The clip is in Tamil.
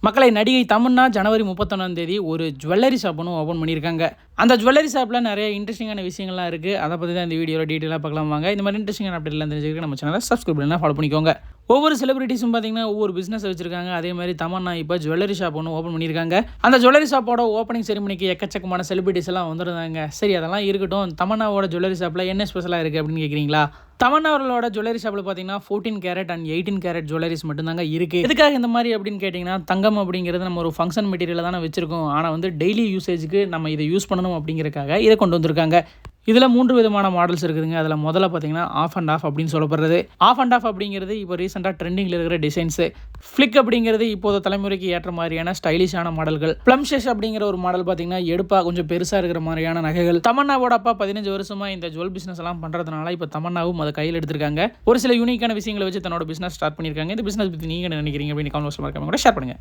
மக்களை நடிகை தமன்னா ஜனவரி 31 ஒரு ஜுவல்லரி ஷாப் ஒன்று ஓப்பன் பண்ணியிருக்காங்க. அந்த ஜுவல்லரி ஷாப்பில் நிறைய இன்ட்ரெஸ்டிங்கான விஷயங்கள்லாம் இருக்குது. அதை பற்றி தான் இந்த வீடியோவில் டீட்டெயிலாக பார்க்கலாம் வாங்க. இந்த மாதிரி இன்ட்ரெஸ்டிங்கான அப்டேட்லாம் தெரிஞ்சுக்க நம்ம சேனலை சப்ஸ்கிரைப் பண்ணி ஃபாலோ பண்ணிக்கோங்க. ஒவ்வொரு செலிபிரிட்டிஸும் பார்த்தீங்கன்னா ஒவ்வொரு பிஸ்னஸ் வச்சிருக்காங்க. அதே மாதிரி தமன்னா இப்போ ஜுவல்லரி ஷாப் ஒன்று ஓப்பன் பண்ணியிருக்காங்க. அந்த ஜுவல்லரி ஷாப்போட ஓப்பனிங் செரிமனிக்கு எக்கச்சக்கமான செலிபிரிட்டிஸ் எல்லாம் வந்துருந்தாங்க. சரி, அதெல்லாம் இருக்கட்டும், தமன்னாவோட ஜுவல்லரி ஷாப்பில் என்ன ஸ்பெஷலாக இருக்குது அப்படின்னு கேட்குறீங்களா? தமன்னா அவர்களோட ஜுவல்லரி ஷாப்பில் பார்த்தீங்கன்னா 14 கேரட் அண்ட் 18 கேரட் ஜுவல்லரிஸ் மட்டும்தாங்க இருக்குது. எதுக்காக இந்த மாதிரி அப்படின்னு கேட்டிங்கன்னா, தங்கம் அப்படிங்கிறது நம்ம ஒரு ஃபங்க்ஷன் மெட்டீரியல் தானே வச்சிருக்கோம். ஆனால் வந்து டெய்லி யூசேஜுக்கு நம்ம இதை யூஸ் பண்ணணும் அப்படிங்கிறதுக்காக இதை கொண்டு வந்திருக்காங்க. இதில் 3 விதமான மாடல்ஸ் இருக்குதுங்க. அதில் முதல்ல பார்த்தீங்கன்னா ஆஃப் அண்ட் ஆஃப் அப்படின்னு சொல்லப்படுறது. ஆஃப் அண்ட் ஆஃப் அப்படிங்கிறது இப்போ ரீசெண்டாக ட்ரெண்டிங்கில் இருக்கிற டிசைன்ஸு. ஃப்ளிக் அப்படிங்கிறது இப்போது தலைமுறைக்கு ஏற்ற மாதிரியான ஸ்டைலிஷான மாடல்கள். ப்ளம்ஷெஷ் அப்படிங்கிற ஒரு மாடல் பார்த்தீங்கன்னா எடுப்பாக கொஞ்சம் பெருசாக இருக்கிற மாதிரியான நகைகள். தமன்னாவோட அப்பா 15 வருஷமாக இந்த ஜுவல் பிஸ்னஸ் எல்லாம் பண்ணுறதுனால இப்போ தமன்னாவும் அதை கையில் எடுத்திருக்காங்க. ஒரு சில யூனிக்கான விஷயங்களை வச்சு தன்னோட பிஸ்னஸ் ஸ்டார்ட் பண்ணியிருக்காங்க. இந்த பிஸ்னஸ் பற்றி நீங்கள் என்ன நினைக்கிறீங்க அப்படின்னு கமெண்ட் பாக்ஸில் ஷேர் பண்ணுங்கள்.